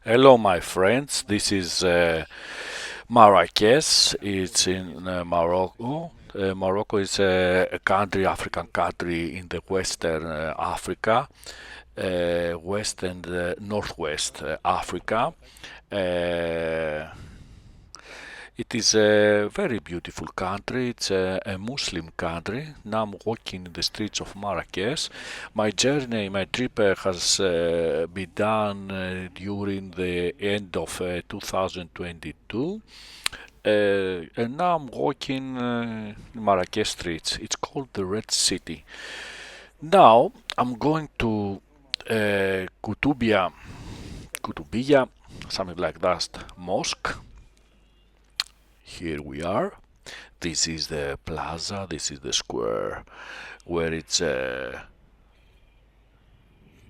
Hello, my friends. This is Marrakech. It's in Morocco. Morocco is a country, African country in the Western Africa, West and Northwest Africa. Uh, it is a very beautiful country. It's a Muslim country. Now I'm walking in the streets of Marrakech. My journey, my trip has been done during the end of 2022. And now I'm walking in Marrakech streets. It's called the Red City. Now I'm going to Kutubia, something like that, mosque. Here we are. This is the plaza, this is the square where it's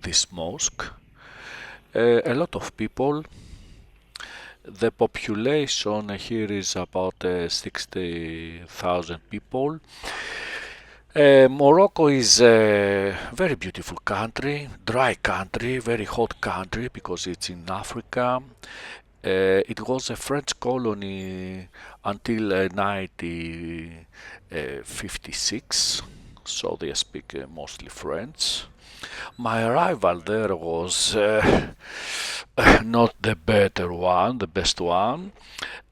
this mosque. A lot of people. The population here is about 60,000 people. Morocco is a very beautiful country, dry country, very hot country because it's in Africa. It was a French colony until 1956, so they speak mostly French. My arrival there was not the better one, the best one.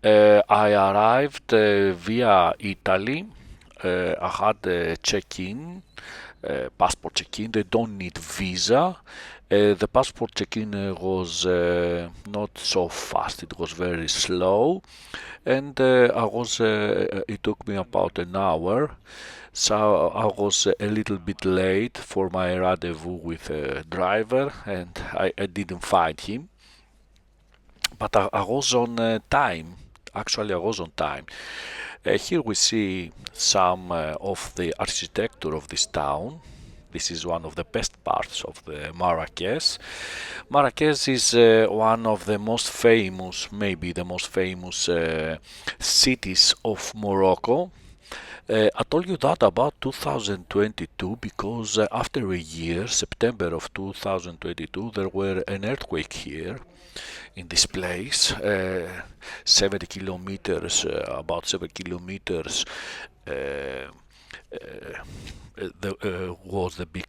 I arrived via Italy. I had a check-in, passport check-in. They don't need visa. The passport check-in was not so fast. It was very slow, and it took me about an hour. So I was a little bit late for my rendezvous with a driver, and I didn't find him. But I was on time. Actually, I was on time. Here we see some of the architecture of this town. This is one of the best parts of the Marrakech. Marrakech is one of the most famous, maybe the most famous cities of Morocco. I told you that about 2022 because after a year, September of 2022, there were an earthquake here in this place, 70 kilometers, about 7 kilometers. Uh, was the big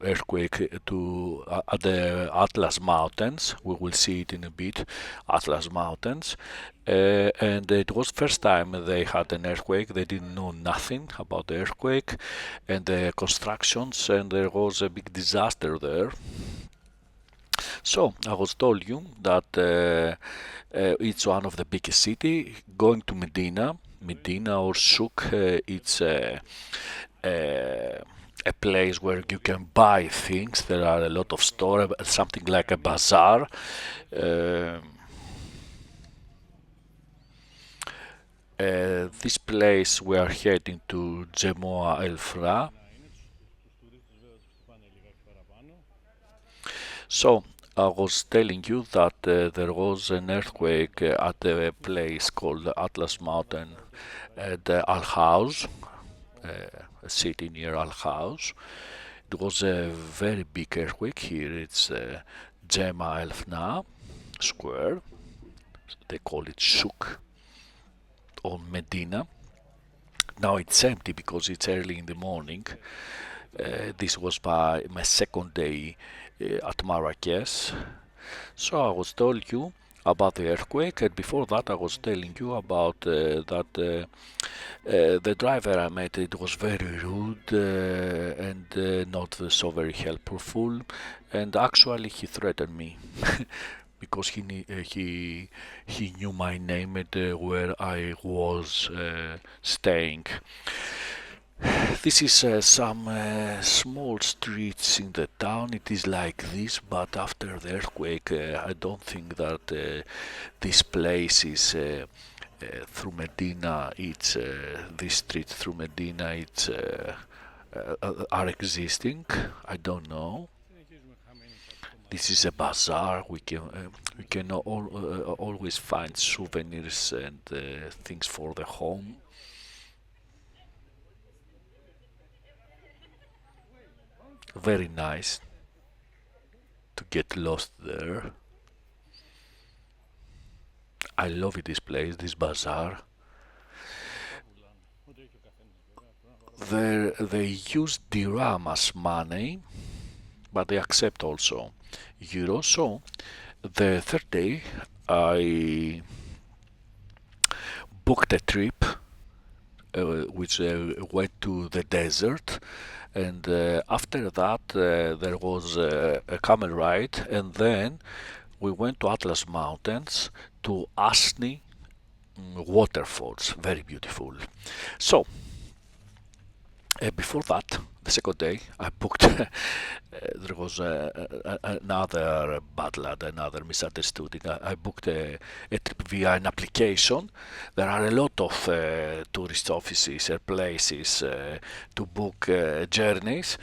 earthquake at the Atlas Mountains. We will see it in a bit, Atlas Mountains. And it was first time they had an earthquake. They didn't know nothing about the earthquake and the constructions, and there was a big disaster there. So I was told you that it's one of the biggest city. Going to Medina or Souk, it's a place where you can buy things. There are a lot of stores, something like a bazaar. Uh, this place we are heading to Jemoa El Fra. So I was telling you that there was an earthquake at a place called Atlas Mountain at Al House, a city near Al House. It was a very big earthquake here. It's Jema El Fna Square. They call it Souk or Medina. Now it's empty because it's early in the morning. This was my second day at Marrakech. So I was told you about the earthquake, and before that I was telling you about that the driver I met, it was very rude and not so very helpful, and actually he threatened me because he knew my name and where I was staying. This is some small streets in the town. It is like this, but after the earthquake, I don't think that this place is through Medina. It's this street through Medina. It's are existing. I don't know. This is a bazaar. We can always find souvenirs and things for the home. Very nice to get lost there. I love this place, this bazaar. There they use dirham as money, but they accept also euro. So the third day, I booked a trip which went to the desert, and after that there was a camel ride, and then we went to Atlas Mountains to Asni waterfalls, very beautiful. So before that, the second day, I booked. There was another bad lad, another misunderstanding. I booked a trip via an application. There are a lot of tourist offices or places to book journeys,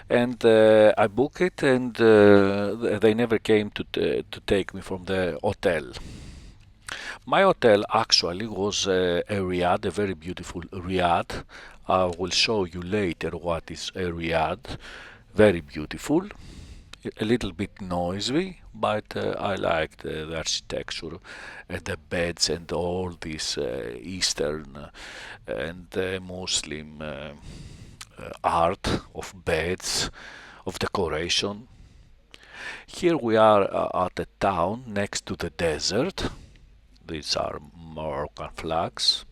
and I booked it, and they never came to take me from the hotel. My hotel actually was a riad, a very beautiful riad. I will show you later what is a riad. Very beautiful, a little bit noisy, but I liked the architecture, the beds, and all this Eastern and Muslim art of beds, of decoration. Here we are at a town next to the desert. These are Moroccan flags.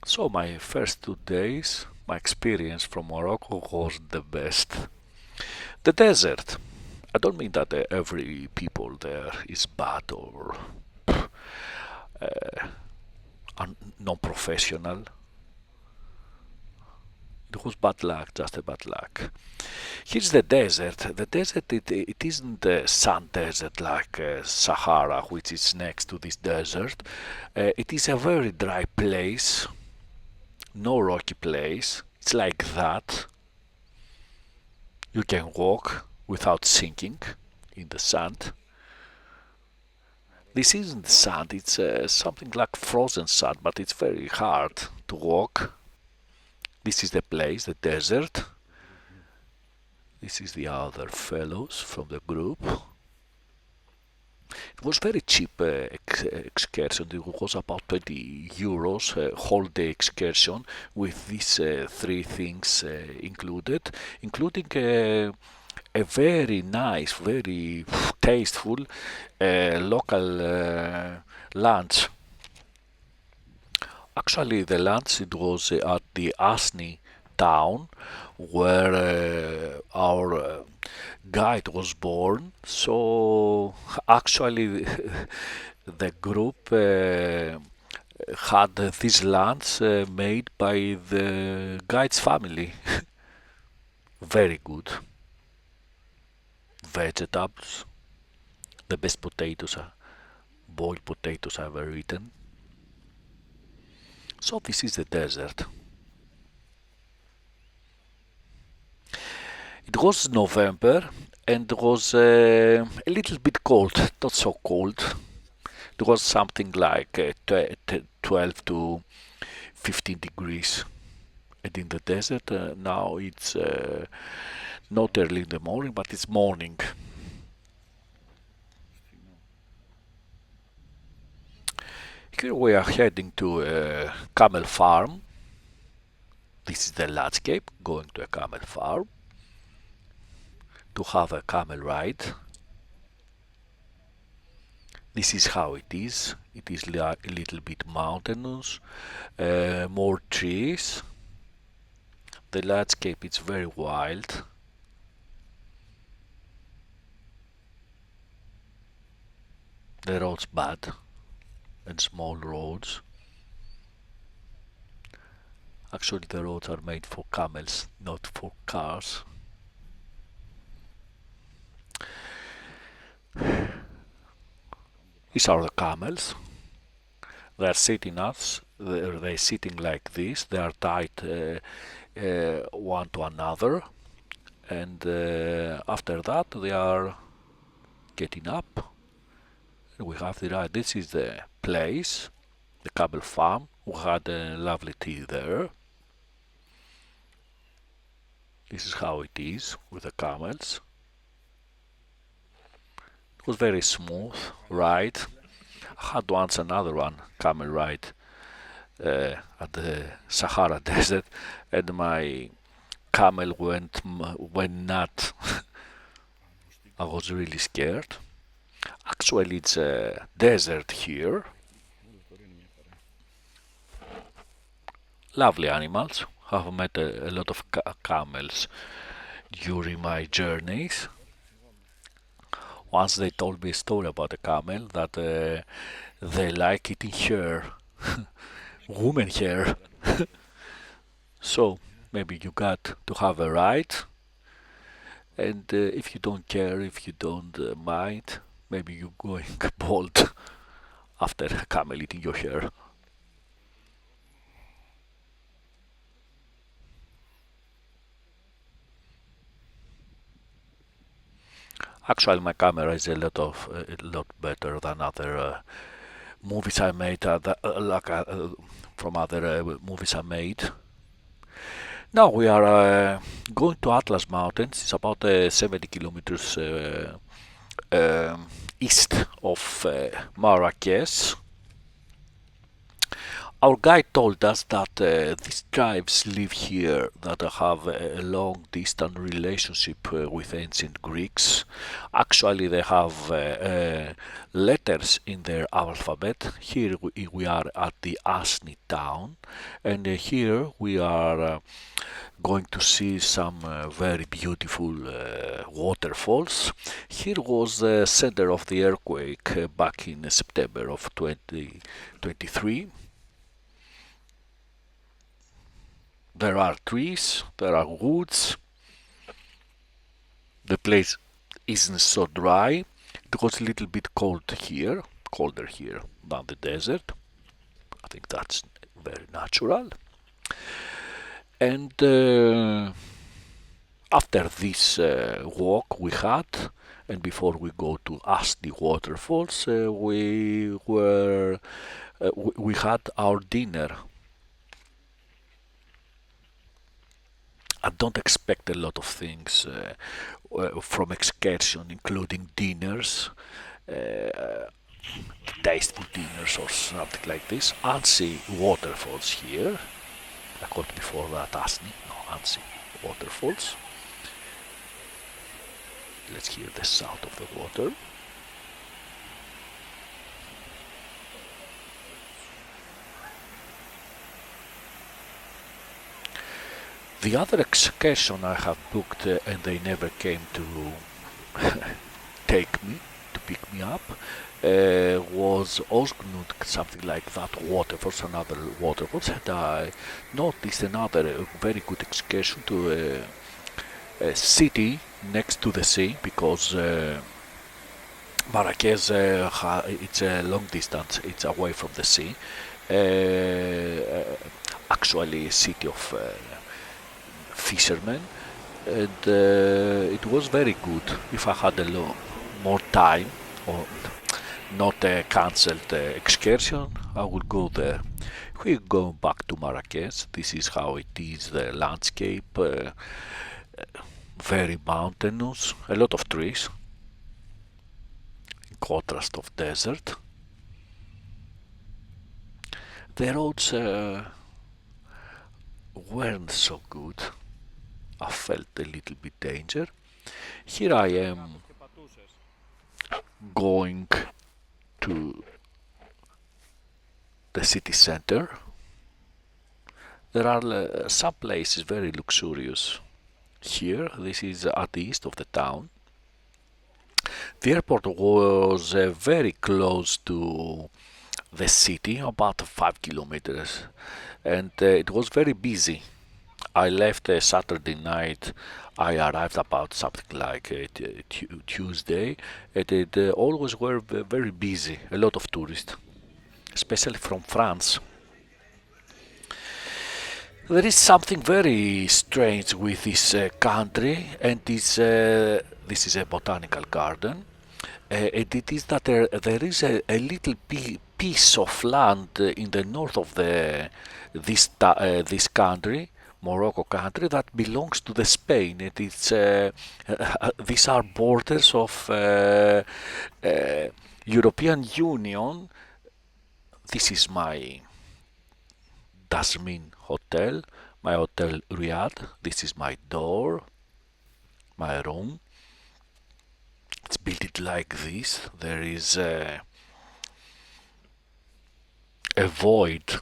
So my first 2 days, my experience from Morocco was the best. The desert. I don't mean that every people there is bad or non-professional. It was bad luck, just a bad luck. Here's the desert. The desert, it isn't a sand desert like Sahara, which is next to this desert. It is a very dry place, no rocky place. It's like that. You can walk without sinking in the sand. This isn't sand, it's something like frozen sand, but it's very hard to walk. This is the place, the desert. This is the other fellows from the group. It was very cheap excursion. It was about 20 euros whole day excursion with these three things included, including a very nice, very tasteful local lunch. Actually, the lunch it was at the Asni town where our guide was born. So actually, the group had this lunch made by the guide's family. Very good. Vegetables, the best potatoes, boiled potatoes I've ever eaten. So this is the desert. It was November and it was a little bit cold, not so cold. It was something like 12 to 15 degrees. And in the desert now it's not early in the morning, but it's morning. Here we are heading to a camel farm. This is the landscape, going to a camel farm to have a camel ride. This is how it is. It is a little bit mountainous, more trees. The landscape is very wild. The roads bad and small roads. Actually, the roads are made for camels, not for cars. These are the camels. They are sitting us. They're sitting like this. They are tied one to another, and after that they are getting up. We have the right. This is the place, the camel farm. We had a lovely tea there. This is how it is with the camels. It was very smooth ride. I had once another one camel ride at the Sahara Desert, and my camel went nuts. I was really scared. Actually, it's a desert here. Lovely animals. I've met a lot of camels during my journeys. Once they told me a story about a camel that they like eating hair, woman hair. So maybe you got to have a ride, and if you don't care, if you don't mind, maybe you're going bald after a camel eating your hair. Actually, my camera is a lot better than other movies I made, from other movies I made. Now we are going to Atlas Mountains. It's about 70 kilometers east of Marrakech. Our guide told us that these tribes live here that have a long distant relationship with ancient Greeks. Actually, they have letters in their alphabet. Here we are at the Asni town, and here we are going to see some very beautiful waterfalls. Here was the center of the earthquake back in September of 2023. There are trees, there are woods. The place isn't so dry. It was a little bit cold here, colder here than the desert. I think that's very natural. And after this walk we had, and before we go to Asti waterfalls, we had our dinner. I don't expect a lot of things from excursion, including dinners, tasteful dinners or something like this. Ansi waterfalls here. I called before that Asni, no, Ansi waterfalls. Let's hear the sound of the water. The other excursion I have booked and they never came to take me, to pick me up, was Osgnut, something like that, waterfalls, another waterfalls, and I noticed another very good excursion to a city next to the sea, because Marrakech, it's a long distance, it's away from the sea. Actually a city of fishermen, and it was very good. If I had more time or not a cancelled excursion, I would go there. We go back to Marrakech. This is how it is, the landscape, very mountainous, a lot of trees, in contrast of desert. The roads weren't so good. I felt a little bit danger. Here I am going to the city center. There are some places very luxurious here. This is at the east of the town. The airport was very close to the city, about 5 kilometers, and it was very busy. I left Saturday night. I arrived about something like Tuesday, and it always were very busy. A lot of tourists, especially from France. There is something very strange with this country, and this is a botanical garden. And it is that there is a little piece of land in the north of this country, Morocco country that belongs to the Spain. These are borders of European Union. This is my Dasmin hotel, my hotel Riyadh. This is my door, my room. It's built like this. There is a void,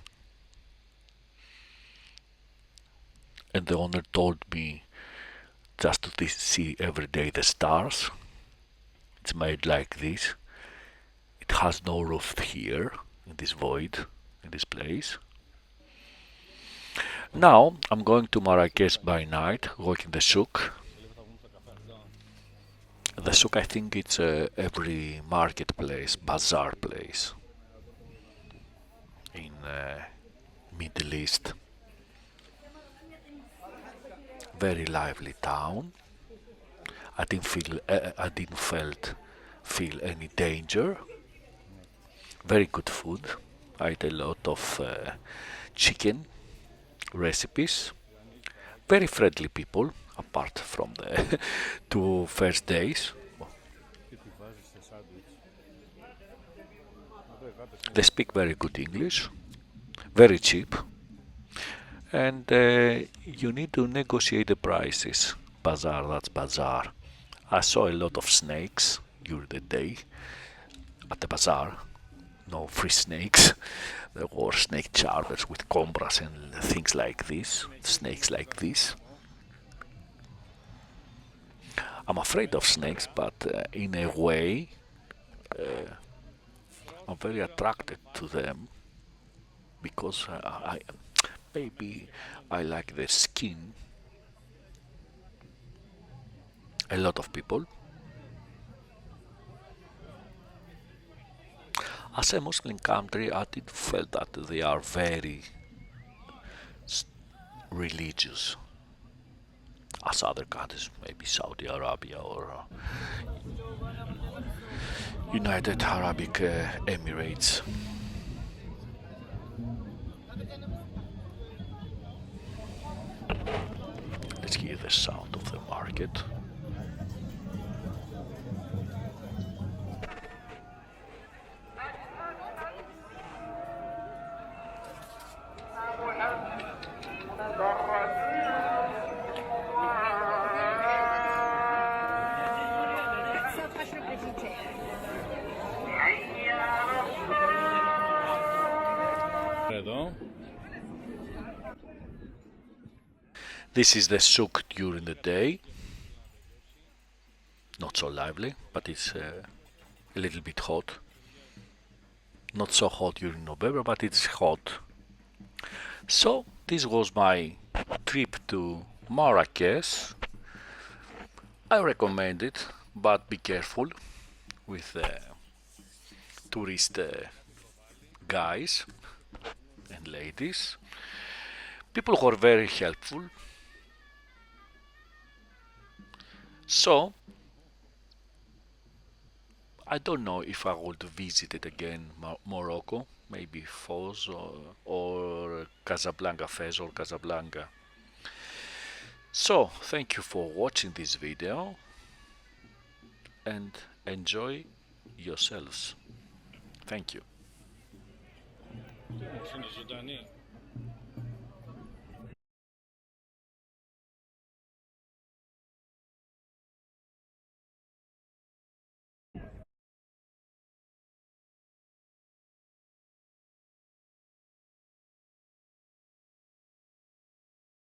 and the owner told me just to see every day the stars. It's made like this. It has no roof here, in this void, in this place. Now I'm going to Marrakech by night, walking the souk. The souk, I think it's every marketplace, bazaar place in Middle East. Very lively town. I didn't feel any danger. Very good food. I ate a lot of chicken recipes. Very friendly people, apart from the 2 first days. They speak very good English, very cheap, and you need to negotiate the prices. Bazaar, that's bazaar. I saw a lot of snakes during the day at the bazaar. No free snakes. There were snake charmers with cobras and things like this, snakes like this. I'm afraid of snakes, but in a way, I'm very attracted to them because maybe I like their skin. A lot of people, as a Muslim country, I did feel that they are very religious, as other countries, maybe Saudi Arabia or United Arabic Emirates. Let's hear the sound of the market. This is the souk during the day. Not so lively, but it's a little bit hot. Not so hot during November, but it's hot. So, this was my trip to Marrakech. I recommend it, but be careful with tourist guys and ladies. People who are very helpful. So, I don't know if I would visit it again, Morocco, maybe Fez or Casablanca, Fez or Casablanca. So, thank you for watching this video and enjoy yourselves. Thank you.